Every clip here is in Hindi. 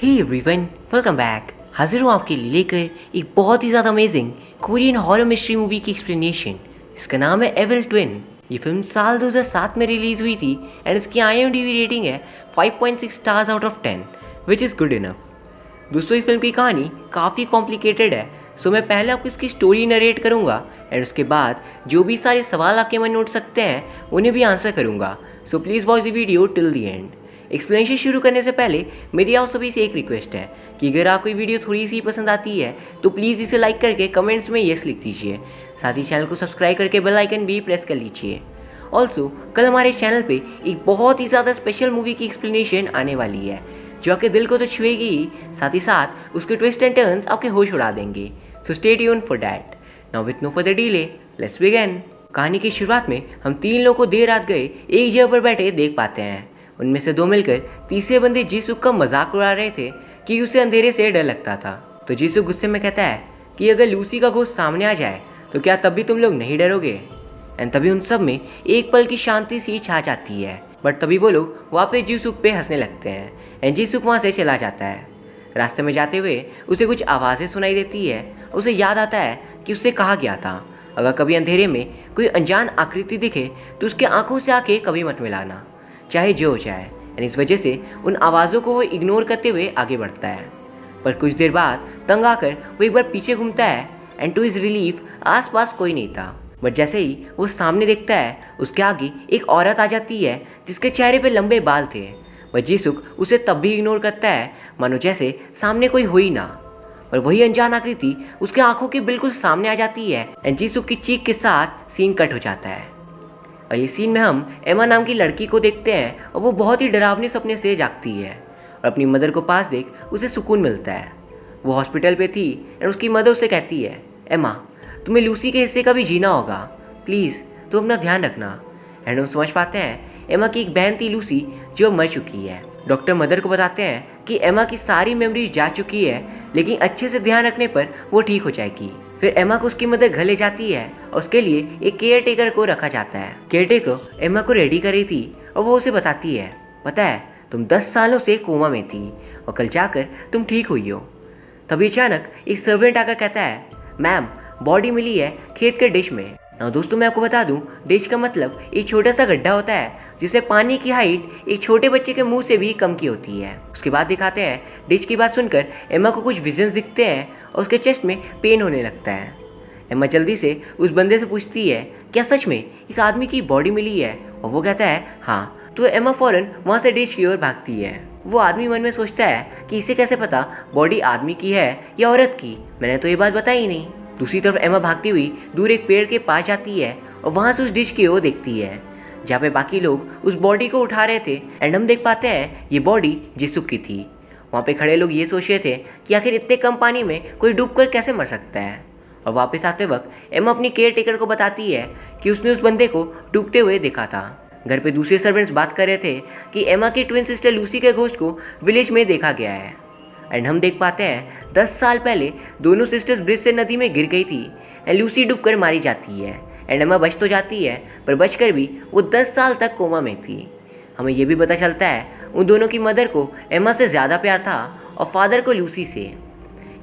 Hey everyone, welcome back. हाजिर हूँ आपके लिए लेकर एक बहुत ही ज़्यादा amazing Korean horror mystery movie की एक्सप्लेनेशन जिसका नाम है एविल ट्विन। ये फिल्म साल 2007 में रिलीज़ हुई थी एंड इसकी IMDb रेटिंग है 5.6 stars out of 10 which is good enough. दोस्तों, ये फिल्म की कहानी काफ़ी कॉम्प्लिकेटेड है, सो मैं पहले आपको इसकी स्टोरी नरेट करूँगा एंड उसके बाद जो भी सारे सवाल आपके मन में उठ सकते हैं उन्हें भी आंसर करूँगा। So please watch the video till the end. Explanation शुरू करने से पहले मेरी आप सभी से एक रिक्वेस्ट है कि अगर आपको ये वीडियो थोड़ी सी पसंद आती है तो प्लीज़ इसे लाइक करके कमेंट्स में येस लिख दीजिए। साथ ही चैनल को सब्सक्राइब करके बेल आइकन भी प्रेस कर लीजिए। ऑल्सो कल हमारे चैनल पे एक बहुत ही ज़्यादा स्पेशल मूवी की एक्सप्लेनेशन आने वाली है जो आपके दिल को तो छुएगी ही, साथ ही साथ उसके ट्विस्ट एंड टर्न्स आपके होश उड़ा देंगे। So stay tuned for that. Now with no further delay let's begin. कहानी की शुरुआत में हम 3 लोग को देर रात गए एक जगह पर बैठे देख पाते हैं। उनमें से 2 मिलकर तीसरे बंदे जीसुक का मजाक उड़ा रहे थे कि उसे अंधेरे से डर लगता था। तो जीसुक गुस्से में कहता है कि अगर लूसी का घोस्ट सामने आ जाए तो क्या तब भी तुम लोग नहीं डरोगे। एंड तभी उन सब में एक पल की शांति सी छा जाती है, बट तभी वो लोग वापस जीसुक पे हंसने लगते हैं एंड जीसुक वहाँ से चला जाता है। रास्ते में जाते हुए उसे कुछ आवाज़ें सुनाई देती है। उसे याद आता है कि उससे कहा गया था अगर कभी अंधेरे में कोई अनजान आकृति दिखे तो उसके आंखों से आके कभी मत मिलाना, चाहे जो हो जाए। एंड इस वजह से उन आवाज़ों को वो इग्नोर करते हुए आगे बढ़ता है। पर कुछ देर बाद तंग आकर वो एक बार पीछे घूमता है एंड टू हिज रिलीफ आसपास कोई नहीं था। बट जैसे ही वो सामने देखता है उसके आगे एक औरत आ जाती है जिसके चेहरे पे लंबे बाल थे। वह जीसुक उसे तब भी इग्नोर करता है मानो जैसे सामने कोई हो ही ना। पर वही अनजान आकृति उसके आंखों के बिल्कुल सामने आ जाती है एंड जीसुक की चीख के साथ सीन कट हो जाता है। और ये सीन में हम एमा नाम की लड़की को देखते हैं और वो बहुत ही डरावने सपने से जागती है और अपनी मदर को पास देख उसे सुकून मिलता है। वो हॉस्पिटल पे थी एंड उसकी मदर उससे कहती है, एमा तुम्हें लूसी के हिस्से का भी जीना होगा, प्लीज़ तुम अपना ध्यान रखना। एंड हम समझ पाते हैं एमा की एक बहन थी लूसी जो मर चुकी है। डॉक्टर मदर को बताते हैं कि एमा की सारी मेमोरीज जा चुकी है लेकिन अच्छे से ध्यान रखने पर वो ठीक हो जाएगी। फिर एमा को उसकी मदर घर ले जाती है और उसके लिए एक केयर टेकर को रखा जाता है। केयर टेकर एमा को रेडी कर रही थी और वो उसे बताती है, पता है तुम 10 सालों से कोमा में थी और कल जाकर तुम ठीक हुई हो। तभी अचानक एक सर्वेंट आकर कहता है, मैम बॉडी मिली है खेत के डिश में। दोस्तों मैं आपको बता दूं, डिश का मतलब एक छोटा सा गड्ढा होता है जिससे पानी की हाइट एक छोटे बच्चे के मुंह से भी कम की होती है। उसके बाद दिखाते हैं डिश की बात सुनकर एमा को कुछ विजन्स दिखते हैं और उसके चेस्ट में पेन होने लगता है। एमा जल्दी से उस बंदे से पूछती है क्या सच में एक आदमी की बॉडी मिली है, और वो कहता है हाँ। तो एमा फौरन वहाँ से डिश की ओर भागती है। वो आदमी मन में सोचता है कि इसे कैसे पता बॉडी आदमी की है या औरत की, मैंने तो ये बात बताई ही नहीं। दूसरी तरफ एमा भागती हुई दूर एक पेड़ के पास जाती है और वहाँ से उस डिश की ओर देखती है जहाँ पे बाकी लोग उस बॉडी को उठा रहे थे एंड हम देख पाते हैं ये बॉडी जीसुक की थी। वहाँ पे खड़े लोग ये सोच रहे थे कि आखिर इतने कम पानी में कोई डूबकर कैसे मर सकता है। और वापस आते वक्त एमा अपनी केयर टेकर को बताती है कि उसने उस बंदे को डूबते हुए देखा था। घर पे दूसरे सर्वेंट्स बात कर रहे थे कि एमा की ट्विन सिस्टर लूसी के घोस्ट को विलेज में देखा गया है। एंड हम देख पाते हैं 10 साल पहले दोनों सिस्टर्स ब्रिज से नदी में गिर गई थी एंड लूसी डूबकर मारी जाती है एंड एमा बच तो जाती है पर बचकर भी वो 10 साल तक कोमा में थी। हमें ये भी पता चलता है उन दोनों की मदर को एमा से ज़्यादा प्यार था और फादर को लूसी से।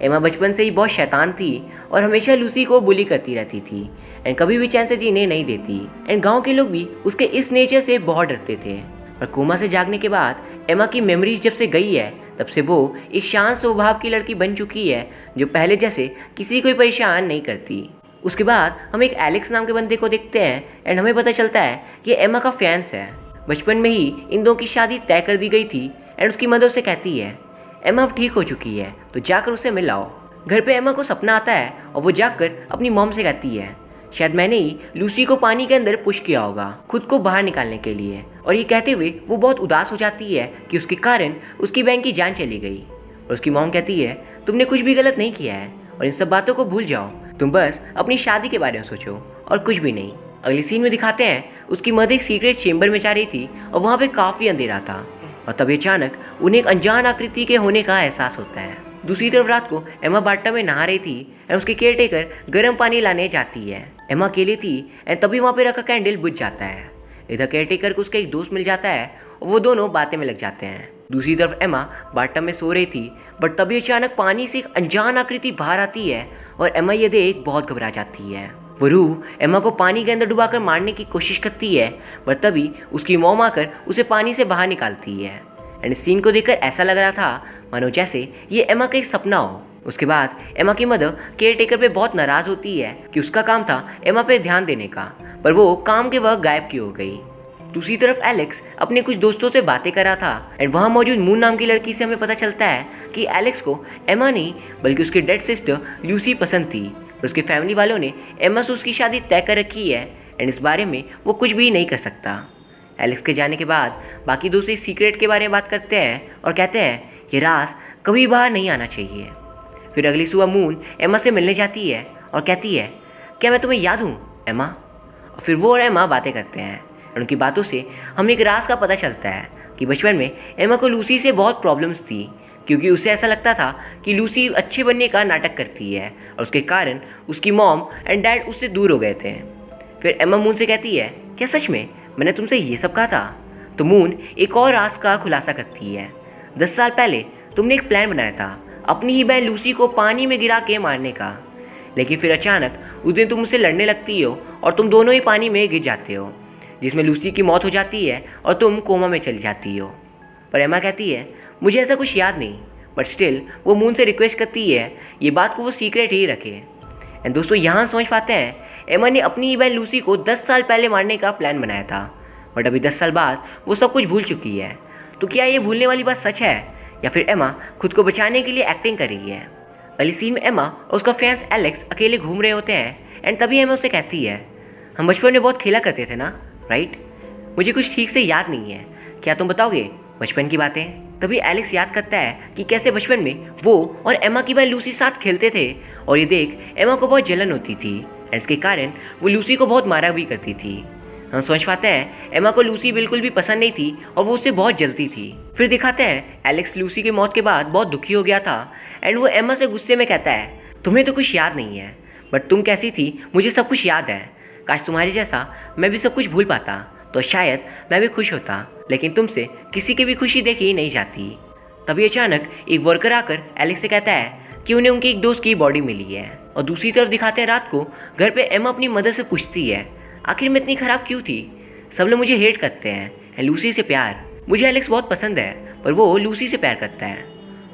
एमा बचपन से ही बहुत शैतान थी और हमेशा लूसी को बुली करती रहती थी एंड कभी भी चैन से जीने नहीं देती एंड गाँव के लोग भी उसके इस नेचर से बहुत डरते थे। पर कोमा से जागने के बाद एमा की मेमोरीज जब से गई है तब से वो एक शांत स्वभाव की लड़की बन चुकी है जो पहले जैसे किसी को परेशान नहीं करती। उसके बाद हम एक एलेक्स नाम के बंदे को देखते हैं एंड हमें पता चलता है कि एमा का फैंस है। बचपन में ही इन दोनों की शादी तय कर दी गई थी एंड उसकी मदर उसे कहती है एमा अब ठीक हो चुकी है तो जाकर उसे मिल लाओ। घर पे एमा को सपना आता है और वो जाकर अपनी मॉम से कहती है शायद मैंने ही लूसी को पानी के अंदर पुश किया होगा खुद को बाहर निकालने के लिए। और ये कहते हुए वो बहुत उदास हो जाती है कि उसके कारण उसकी बहन की जान चली गई। और उसकी मॉम कहती है तुमने कुछ भी गलत नहीं किया है और इन सब बातों को भूल जाओ, तुम बस अपनी शादी के बारे में सोचो और कुछ भी नहीं। अगली सीन में दिखाते हैं उसकी मदर एक सीक्रेट चेम्बर में जा रही थी और वहाँ पे काफ़ी अंधेरा था और तभी अचानक उन्हें एक अनजान आकृति के होने का एहसास होता है। दूसरी तरफ रात को एमा बाटम में नहा रही थी एंड उसकी केयर टेकर गर्म पानी लाने जाती है। एमा अकेली थी एंड तभी वहाँ पे रखा कैंडल बुझ जाता है। इधर केयर टेकर को उसका एक दोस्त मिल जाता है और वो दोनों बातें में लग जाते हैं। दूसरी तरफ एमा बाथटब में सो रही थी, बट तभी अचानक पानी से एक अनजान आकृति बाहर आती है और एमा ये देख बहुत घबरा जाती है। वो रूह एमा को पानी के अंदर डुबाकर मारने की कोशिश करती है, बट तभी उसकी मॉम आकर उसे पानी से बाहर निकालती है। एंड इस सीन को देखकर ऐसा लग रहा था मानो जैसे ये एमा का एक सपना हो। उसके बाद एमा की मदर केयर टेकर पे बहुत नाराज होती है कि उसका काम था एमा पे ध्यान देने का, पर वो काम के वक्त गायब क्यों हो गई। दूसरी तरफ एलेक्स अपने कुछ दोस्तों से बातें कर रहा था एंड वहाँ मौजूद मून नाम की लड़की से हमें पता चलता है कि एलेक्स को एमा नहीं बल्कि उसकी डेड सिस्टर ल्यूसी पसंद थी, पर उसके फैमिली वालों ने एमा से उसकी शादी तय कर रखी है एंड इस बारे में वो कुछ भी नहीं कर सकता। एलेक्स के जाने के बाद बाकी दोस्त इस सीक्रेट के बारे में बात करते हैं और कहते हैं ये राज कभी बाहर नहीं आना चाहिए। फिर अगली सुबह मून एमा से मिलने जाती है और कहती है क्या मैं तुम्हें याद हूँ एमा। और फिर वो और एमा बातें करते हैं और उनकी बातों से हमें एक राज का पता चलता है कि बचपन में एमा को लूसी से बहुत प्रॉब्लम्स थी, क्योंकि उसे ऐसा लगता था कि लूसी अच्छे बनने का नाटक करती है और उसके कारण उसकी मॉम एंड डैड उससे दूर हो गए थे। फिर एमा मून से कहती है क्या सच में मैंने तुमसे ये सब कहा था? तो मून एक और राज का खुलासा करती है। 10 साल पहले तुमने एक प्लान बनाया था अपनी ही बहन लूसी को पानी में गिरा के मारने का, लेकिन फिर अचानक उस दिन तुम मुझसे लड़ने लगती हो और तुम दोनों ही पानी में गिर जाते हो, जिसमें लूसी की मौत हो जाती है और तुम कोमा में चली जाती हो। पर एमा कहती है मुझे ऐसा कुछ याद नहीं, बट स्टिल वो मून से रिक्वेस्ट करती है ये बात को वो सीक्रेट ही रखे। एंड दोस्तों यहाँ समझ पाते हैं एमा ने अपनी ही बहन लूसी को 10 साल पहले मारने का प्लान बनाया था, बट अभी 10 साल बाद वो सब कुछ भूल चुकी है। तो क्या ये भूलने वाली बात सच है या फिर एमा खुद को बचाने के लिए एक्टिंग कर रही है? पहली सीन में एमा और उसका फ्रेंड्स एलेक्स अकेले घूम रहे होते हैं एंड तभी एमा उससे कहती है हम बचपन में बहुत खेला करते थे ना, राइट? मुझे कुछ ठीक से याद नहीं है, क्या तुम बताओगे बचपन की बातें? तभी एलेक्स याद करता है कि कैसे बचपन में वो और एमा की बहन लूसी साथ खेलते थे और ये देख एमा को बहुत जलन होती थी एंड इसके कारण वो लूसी को बहुत मारा भी करती थी। हम समझ पाते हैं एमा को लूसी बिल्कुल भी पसंद नहीं थी और वो उससे बहुत जलती थी। फिर दिखाते हैं एलेक्स लूसी की मौत के बाद बहुत दुखी हो गया था एंड वो एमा से गुस्से में कहता है तुम्हें तो कुछ याद नहीं है, बट तुम कैसी थी मुझे सब कुछ याद है। काश तुम्हारे जैसा मैं भी सब कुछ भूल पाता तो शायद मैं भी खुश होता, लेकिन तुमसे किसी की भी खुशी देखी नहीं जाती। तभी अचानक एक वर्कर आकर एलेक्स से कहता है कि उन्हें उनके एक दोस्त की बॉडी मिली है। और दूसरी तरफ दिखाते हैं रात को घर पे एमा अपनी मदर से पूछती है आखिर मैं इतनी ख़राब क्यों थी? सब लोग मुझे हेट करते हैं, लूसी से प्यार, मुझे एलेक्स बहुत पसंद है पर वो लूसी से प्यार करता है।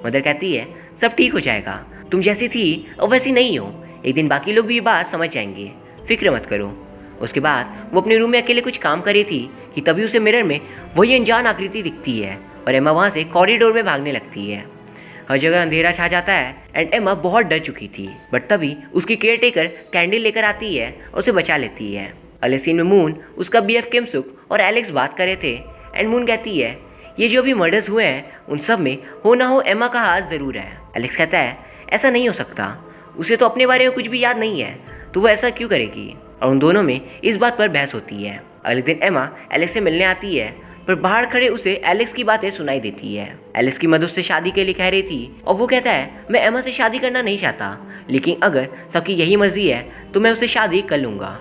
मदर कहती है सब ठीक हो जाएगा, तुम जैसी थी और वैसी नहीं हो, एक दिन बाकी लोग भी ये बात समझ जाएंगे, फिक्र मत करो। उसके बाद वो अपने रूम में अकेले कुछ काम कर रही थी कि तभी उसे मिरर में वही अनजान आकृति दिखती है और एमा वहाँ से कॉरिडोर में भागने लगती है। हर जगह अंधेरा छा जाता है एंड एमा बहुत डर चुकी थी, बट तभी उसकी केयर टेकर कैंडल लेकर आती है और उसे बचा लेती है। अगले सीन में मून, उसका बीएफ किमसुक और एलेक्स बात कर रहे थे एंड मून कहती है ये जो अभी मर्डर्स हुए हैं उन सब में हो ना हो एमा का हाथ ज़रूर है। एलेक्स कहता है ऐसा नहीं हो सकता, उसे तो अपने बारे में कुछ भी याद नहीं है, तो वो ऐसा क्यों करेगी? और उन दोनों में इस बात पर बहस होती है। अगले दिन एमा एलेक्स से मिलने आती है, पर बाहर खड़े उसे एलेक्स की बातें सुनाई देती है। एलेक्स की मदद से शादी के लिए कह रही थी और वो कहता है मैं एमा से शादी करना नहीं चाहता, लेकिन अगर सबकी यही मर्जी है तो मैं उससे शादी कर लूँगा।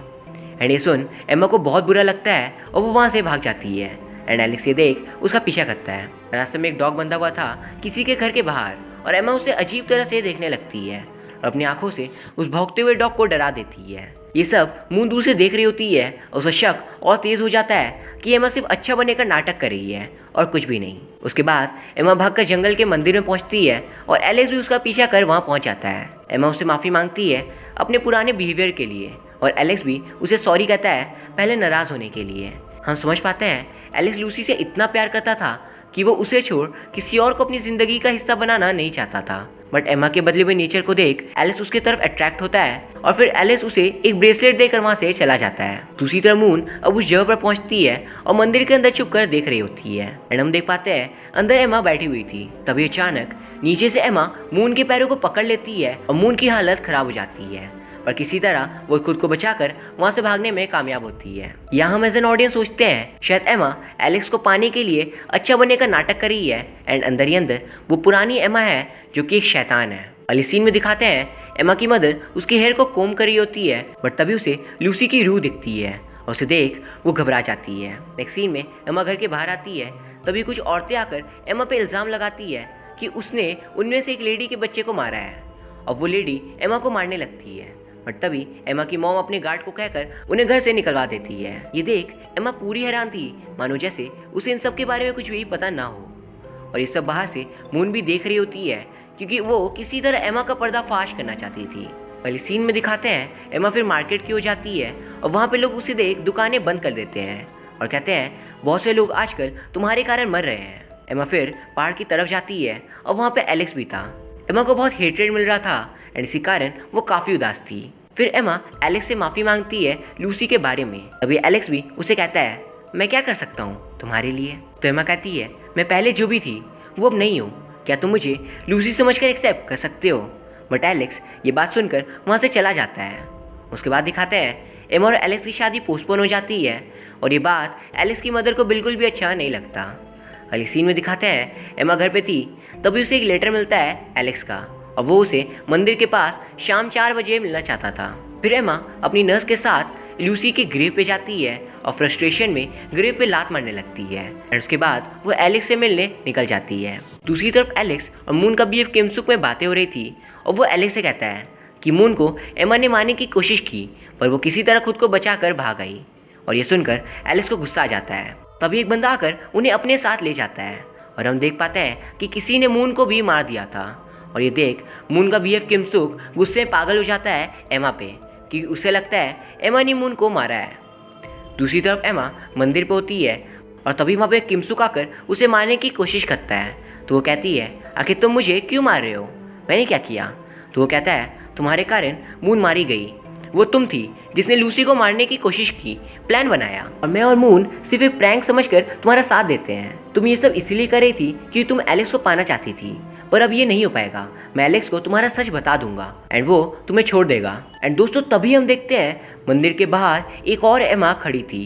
एंड ये सुन एमा को बहुत बुरा लगता है और वो वहाँ से भाग जाती है एंड एलेक्स ये देख उसका पीछा करता है। रास्ते में एक डॉग बंधा हुआ था किसी के घर के बाहर और एमा उसे अजीब तरह से देखने लगती है और अपनी आंखों से उस भौंकते हुए डॉग को डरा देती है। ये सब मून दूर से देख रही होती है और उसका शक और तेज़ हो जाता है कि एमा सिर्फ अच्छा बनने का नाटक कर रही है और कुछ भी नहीं। उसके बाद एमा भागकर जंगल के मंदिर में पहुंचती है और एलेक्स भी उसका पीछा कर वहां पहुंच जाता है। एमा उससे माफ़ी मांगती है अपने पुराने बिहेवियर के लिए और एलेक्स भी उसे सॉरी कहता है पहले नाराज़ होने के लिए। हम समझ पाते हैं एलेक्स लूसी से इतना प्यार करता था कि वो उसे छोड़ किसी और को अपनी ज़िंदगी का हिस्सा बनाना नहीं चाहता था, बट एमा के बदले हुए नेचर को देख एलिस उसके तरफ अट्रैक्ट होता है और फिर एलिस उसे एक ब्रेसलेट देकर वहाँ से चला जाता है। दूसरी तरफ मून अब उस जगह पर पहुँचती है और मंदिर के अंदर छुपकर देख रही होती है एंड हम देख पाते हैं अंदर एमा बैठी हुई थी। तभी अचानक नीचे से एमा मून के पैरों को पकड़ लेती है और मून की हालत खराब हो जाती है, पर किसी तरह वो खुद को बचाकर वहाँ से भागने में कामयाब होती है। यहाँ हम एज एन ऑडियंस सोचते हैं शायद एमा एलेक्स को पाने के लिए अच्छा बनने का नाटक कर रही है एंड अंदर ही अंदर वो पुरानी एमा है जो कि एक शैतान है। अगली सीन में दिखाते हैं एमा की मदर उसके हेयर को कोम कर रही होती है, बट तभी उसे लूसी की रूह दिखती है और उसे देख वो घबरा जाती है। नेक्स्ट सीन में एमा घर के बाहर आती है तभी कुछ औरतें आकर एमा पे इल्ज़ाम लगाती है कि उसने उनमें से एक लेडी के बच्चे को मारा है और वो लेडी एमा को मारने लगती है। बट तभी एमा की मॉम अपने गार्ड को कहकर उन्हें घर से निकलवा देती है। ये देख एमा पूरी हैरान थी, मानो जैसे उसे इन सब के बारे में कुछ भी पता ना हो। और ये सब बाहर से मून भी देख रही होती है क्योंकि वो किसी तरह एमा का पर्दाफाश करना चाहती थी। पहले सीन में दिखाते हैं एमा फिर मार्केट की हो जाती है और वहाँ पे लोग उसे देख दुकानें बंद कर देते हैं और कहते हैं बहुत से लोग आजकल तुम्हारे कारण मर रहे हैं। एमा फिर पहाड़ की तरफ जाती है और वहाँ पे एलेक्स भी था। एमा को बहुत हेट्रेड मिल रहा था एंड इसी कारण वो काफ़ी उदास थी। फिर एमा एलेक्स से माफ़ी मांगती है लूसी के बारे में। अभी एलेक्स भी उसे कहता है मैं क्या कर सकता हूँ तुम्हारे लिए। तो एमा कहती है मैं पहले जो भी थी वो अब नहीं हूँ, क्या तुम मुझे लूसी समझकर एक्सेप्ट कर सकते हो। बट एलेक्स ये बात सुनकर वहाँ से चला जाता है। उसके बाद दिखाते हैं एमा और एलेक्स की शादी पोस्टपोन हो जाती है और ये बात एलेक्स की मदर को बिल्कुल भी अच्छा नहीं लगता। अगली सीन में दिखाते हैं एमा घर पे थी, तभी उसे एक लेटर मिलता है एलेक्स का और वो उसे मंदिर के पास शाम 4 बजे मिलना चाहता था। फिर एमा अपनी नर्स के साथ लूसी के ग्रेव पे जाती है और फ्रस्ट्रेशन में ग्रेव पे लात मारने लगती है और उसके बाद वो एलेक्स से मिलने निकल जाती है। दूसरी तरफ एलेक्स और मून का बीएफ किमसुक में बातें हो रही थी और वो एलेक्स से कहता है कि मून को एमा ने मारने की कोशिश की पर वो किसी तरह खुद को बचा कर भाग गई। और ये सुनकर एलेक्स को गुस्सा आ जाता है। तभी एक बंदा आकर उन्हें अपने साथ ले जाता है और हम देख पाते हैं कि किसी ने मून को भी मार दिया था। और ये देख मून का बीएफ किमसुक गुस्से में पागल हो जाता है एमा पे क्योंकि उसे लगता है एमा ने मून को मारा है। दूसरी तरफ एमा मंदिर पे होती है और तभी वहाँ पे किमसुक आकर उसे मारने की कोशिश करता है। तो वो कहती है आखिर तुम मुझे क्यों मार रहे हो, मैंने क्या किया। तो वो कहता है तुम्हारे कारण मून मारी गई, वो तुम थी जिसने लूसी को मारने की कोशिश की, प्लान बनाया और मैं और मून सिर्फ एक प्रैंक समझकर तुम्हारा साथ देते हैं। तुम ये सब इसलिए कर रही थी क्योंकि तुम एलेक्स को पाना चाहती थी, पर अब ये नहीं हो पाएगा। मैं एलेक्स को तुम्हारा सच बता दूंगा एंड वो तुम्हें छोड़ देगा। एंड दोस्तों तभी हम देखते हैं मंदिर के बाहर एक और एमा खड़ी थी।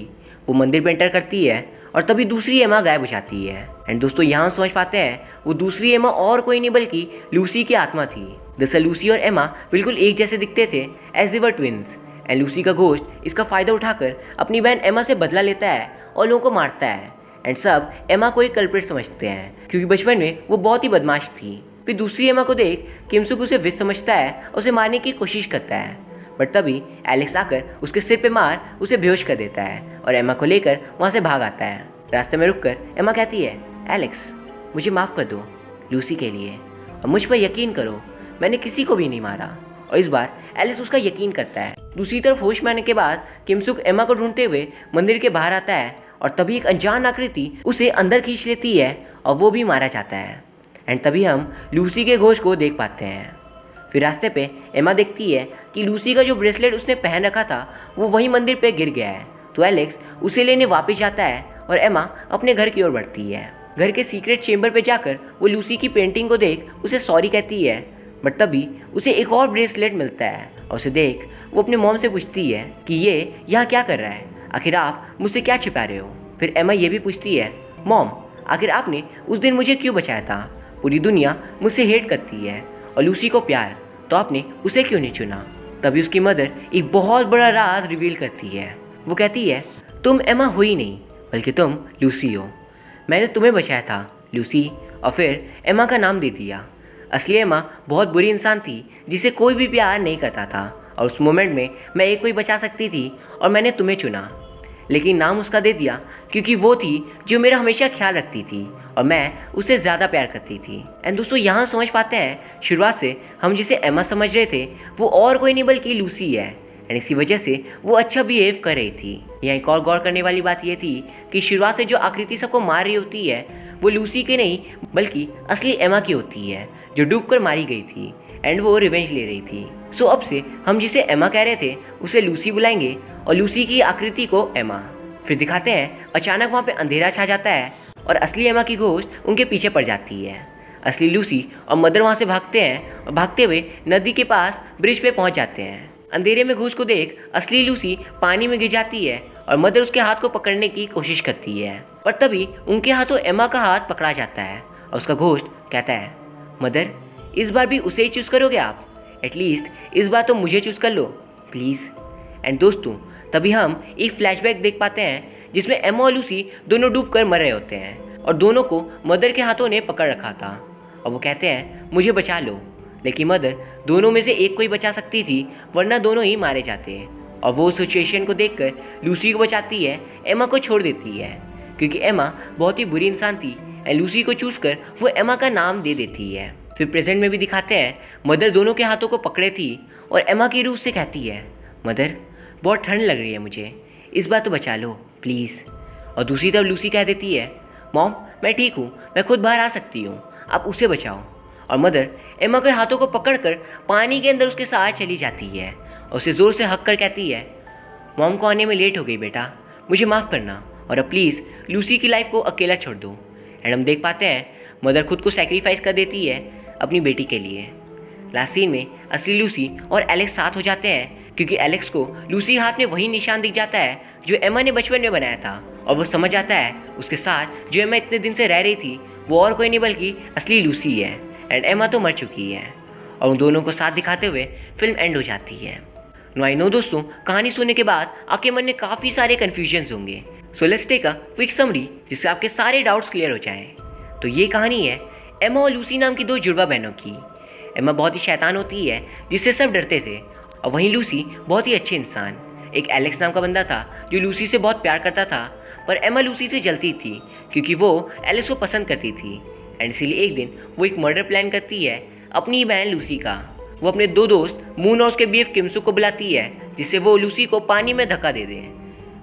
वो मंदिर पे एंटर करती है और तभी दूसरी एमा गायब हो जाती है। एंड दोस्तों यहाँ समझ पाते हैं वो दूसरी एमा और कोई नहीं बल्कि लूसी की आत्मा थी। दरअसल लूसी और एमा बिल्कुल एक जैसे दिखते थे as they were twins. And Lucy का घोस्ट इसका फ़ायदा उठाकर अपनी बहन एमा से बदला लेता है और लोगों को मारता है। एंड सब एमा को एक कल्प्रिट समझते हैं क्योंकि बचपन में वो बहुत ही बदमाश थी। फिर दूसरी एमा को देख किमसुक उसे विश समझता है और उसे मारने की कोशिश करता है। बट तभी एलेक्स आकर उसके सिर पे मार उसे बेहोश कर देता है और एमा को लेकर वहाँ से भाग आता है। रास्ते में रुककर एमा कहती है एलेक्स मुझे माफ़ कर दो लूसी के लिए और मुझ पर यकीन करो, मैंने किसी को भी नहीं मारा। और इस बार एलेक्स उसका यकीन करता है। दूसरी तरफ होश में आने के बाद किमसुक एमा को ढूंढते हुए मंदिर के बाहर आता है और तभी एक अनजान आकृति उसे अंदर खींच लेती है और वो भी मारा जाता है। एंड तभी हम लूसी के घोष को देख पाते हैं। फिर रास्ते पे एमा देखती है कि लूसी का जो ब्रेसलेट उसने पहन रखा था वो वही मंदिर पे गिर गया है। तो एलेक्स उसे लेने वापस जाता है और एमा अपने घर की ओर बढ़ती है। घर के सीक्रेट चेंबर पे जाकर वो लूसी की पेंटिंग को देख उसे सॉरी कहती है। बट तभी उसे एक और ब्रेसलेट मिलता है और उसे देख वो अपने मॉम से पूछती है कि ये यहाँ क्या कर रहा है, आखिर आप मुझसे क्या छिपा रहे हो। फिर एमा ये भी पूछती है मॉम आखिर आपने उस दिन मुझे क्यों बचाया था, पूरी दुनिया मुझसे हेट करती है और लूसी को प्यार, तो आपने उसे क्यों नहीं चुना। तभी उसकी मदर एक बहुत बड़ा राज रिवील करती है। वो कहती है तुम एमा हो ही नहीं बल्कि तुम लूसी हो, मैंने तुम्हें बचाया था लूसी, और फिर एमा का नाम दे दिया। असली एमा बहुत बुरी इंसान थी जिसे कोई भी प्यार नहीं करता था और उस मोमेंट में मैं एक को ही बचा सकती थी और मैंने तुम्हें चुना, लेकिन नाम उसका दे दिया क्योंकि वो थी जो मेरा हमेशा ख्याल रखती थी और मैं उसे ज़्यादा प्यार करती थी। एंड दोस्तों यहाँ समझ पाते हैं शुरुआत से हम जिसे एमा समझ रहे थे वो और कोई नहीं बल्कि लूसी है एंड इसी वजह से वो अच्छा बिहेव कर रही थी। यहाँ एक और गौर करने वाली बात ये थी कि शुरुआत से जो आकृति सबको मार रही होती है वो लूसी की नहीं बल्कि असली एमा की होती है जो डूबकर मारी गई थी एंड वो रिवेंज ले रही थी। सो अब से हम जिसे एमा कह रहे थे उसे लूसी बुलाएंगे और लूसी की आकृति को एमा। फिर दिखाते हैं अचानक वहाँ पे अंधेरा छा जाता है और असली एमा की घोस्ट उनके पीछे पड़ जाती है। असली लूसी और मदर वहाँ से भागते हैं और भागते हुए नदी के पास ब्रिज पे पहुँच जाते हैं। अंधेरे में घोस्ट को देख असली लूसी पानी में गिर जाती है और मदर उसके हाथ को पकड़ने की कोशिश करती है, पर तभी उनके हाथों एमा का हाथ पकड़ा जाता है और उसका घोस्ट कहता है मदर इस बार भी उसे ही चूज़ करोगे आप, एटलीस्ट इस बार तो मुझे चूज़ कर लो प्लीज़। एंड दोस्तों तभी हम एक फ्लैशबैक देख पाते हैं जिसमें एमा और लूसी दोनों डूब कर मर रहे होते हैं और दोनों को मदर के हाथों ने पकड़ रखा था और वो कहते हैं मुझे बचा लो, लेकिन मदर दोनों में से एक को ही बचा सकती थी, वरना दोनों ही मारे जाते हैं। और वो सिचुएशन को देखकर लूसी को बचाती है, एमा को छोड़ देती है क्योंकि एमा बहुत ही बुरी इंसान थी एंड लूसी को चूज कर वो एमा का नाम दे देती है। फिर प्रेजेंट में भी दिखाते हैं मदर दोनों के हाथों को पकड़े थी और एमा की रूह से कहती है मदर बहुत ठंड लग रही है मुझे, इस बार तो बचा लो प्लीज़। और दूसरी तरफ लूसी कह देती है मॉम मैं ठीक हूँ, मैं खुद बाहर आ सकती हूँ, आप उसे बचाओ। और मदर एमा के हाथों को पकड़कर पानी के अंदर उसके साथ चली जाती है और उसे ज़ोर से हक कर कहती है मॉम को आने में लेट हो गई बेटा, मुझे माफ़ करना और अब प्लीज़ लूसी की लाइफ को अकेला छोड़ दो। एंड हम देख पाते हैं मदर खुद को सेक्रीफाइस कर देती है अपनी बेटी के लिए। लास्ट सीन में असली लूसी और एलेक्स साथ हो जाते हैं क्योंकि एलेक्स को लूसी हाथ में वही निशान दिख जाता है जो एमा ने बचपन में बनाया था और वो समझ आता है उसके साथ जो एमा इतने दिन से रह रही थी वो और कोई नहीं बल्कि असली लूसी है एंड एमा तो मर चुकी है। और उन दोनों को साथ दिखाते हुए फिल्म एंड हो जाती है। आई नो दोस्तों, कहानी सुनने के बाद आपके मन में काफ़ी सारे कन्फ्यूजन्स होंगे, so let's take a quick summary जिससे आपके सारे डाउट्स क्लियर हो जाएं। तो ये कहानी है एमा और लूसी नाम की दो जुड़वा बहनों की। एमा बहुत ही शैतान होती है जिससे सब डरते थे और वहीं लूसी बहुत ही अच्छे इंसान। एक एलेक्स नाम का बंदा था जो लूसी से बहुत प्यार करता था, पर एमा लूसी से जलती थी क्योंकि वो एलेक्स को पसंद करती थी एंड इसीलिए एक दिन वो एक मर्डर प्लान करती है अपनी बहन लूसी का। वो अपने दो दोस्त मून और उसके बीएफ किमसू को बुलाती है जिससे वो लूसी को पानी में धक्का दे दे,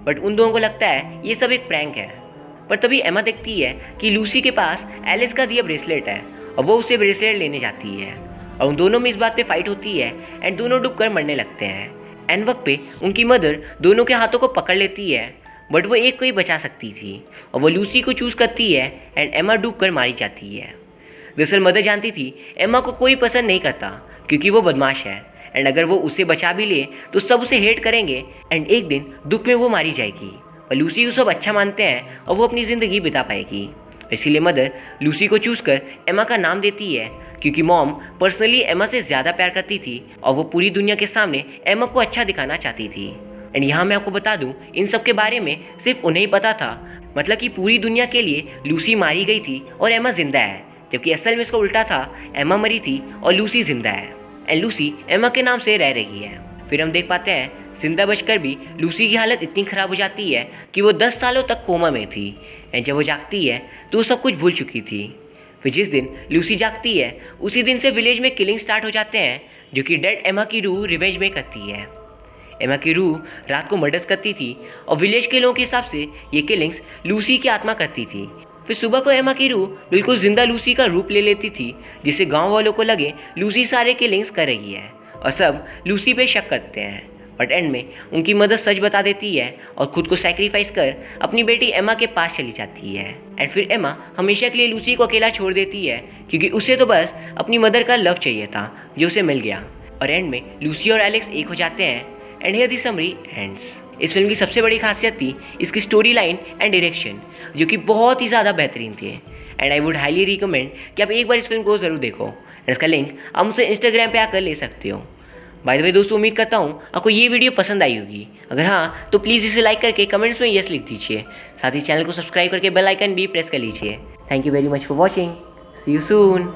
बट उन दोनों को लगता है ये सब एक प्रैंक है। पर तभी एमा देखती है कि लूसी के पास एलिस का दिया ब्रेसलेट है और वो उससे ब्रेसलेट लेने जाती है और उन दोनों में इस बात पे फाइट होती है एंड दोनों डूबकर मरने लगते हैं। एंड वक्त पे उनकी मदर दोनों के हाथों को पकड़ लेती है, बट वो एक को ही बचा सकती थी और वो लूसी को चूज़ करती है एंड एमा डूबकर मारी जाती है। दरअसल मदर जानती थी एमा को कोई पसंद नहीं करता क्योंकि वो बदमाश है एंड अगर वो उसे बचा भी ले तो सब उसे हेट करेंगे एंड एक दिन दुख में वो मारी जाएगी और लूसी को सब अच्छा मानते हैं और वो अपनी ज़िंदगी बिता पाएगी। इसीलिए मदर लूसी को चूज़ कर एमा का नाम देती है क्योंकि मॉम पर्सनली एमा से ज़्यादा प्यार करती थी और वो पूरी दुनिया के सामने एमा को अच्छा दिखाना चाहती थी। एंड यहाँ मैं आपको बता दूँ इन सब के बारे में सिर्फ उन्हें ही पता था, मतलब कि पूरी दुनिया के लिए लूसी मारी गई थी और एमा जिंदा है, जबकि असल में इसका उल्टा था, एमा मरी थी और लूसी जिंदा है एंड लूसी एमा के नाम से रह रही है। फिर हम देख पाते हैं जिंदा बचकर भी लूसी की हालत इतनी ख़राब हो जाती है कि वो 10 सालों तक कोमा में थी एंड जब वो जागती है तो वो सब कुछ भूल चुकी थी। फिर जिस दिन लूसी जागती है उसी दिन से विलेज में किलिंग स्टार्ट हो जाते हैं जो कि डेड एमा की रूह रिवेंज में करती है। एमा की रूह रात को मर्डर्स करती थी और विलेज के लोगों के हिसाब से ये किलिंग्स लूसी की आत्मा करती थी। फिर सुबह को एमा की रूह बिल्कुल जिंदा लूसी का रूप ले लेती थी जिससे गांव वालों को लगे लूसी सारे किलिंग्स कर रही है और सब लूसी पे शक करते हैं। बट एंड में उनकी मदर सच बता देती है और खुद को सैक्रिफाइस कर अपनी बेटी एमा के पास चली जाती है एंड फिर एमा हमेशा के लिए लूसी को अकेला छोड़ देती है क्योंकि उसे तो बस अपनी मदर का लव चाहिए था जो उसे मिल गया। और एंड में लूसी और एलेक्स एक हो जाते हैं and here the summary ends. इस फिल्म की सबसे बड़ी खासियत थी इसकी स्टोरी लाइन एंड डायरेक्शन जो कि बहुत ही ज़्यादा बेहतरीन थे and I would highly recommend कि आप एक बार इस फिल्म को ज़रूर देखो एंड इसका लिंक आप मुझसे इंस्टाग्राम पे आकर ले सकते हो। बाय द वे दोस्तों, उम्मीद करता हूँ आपको ये वीडियो पसंद आई होगी। अगर हाँ तो प्लीज़ इसे लाइक करके कमेंट्स में यस लिख दीजिए, साथ ही चैनल को सब्सक्राइब करके बेल आइकन भी प्रेस कर लीजिए। Thank you very much for watching, see you soon.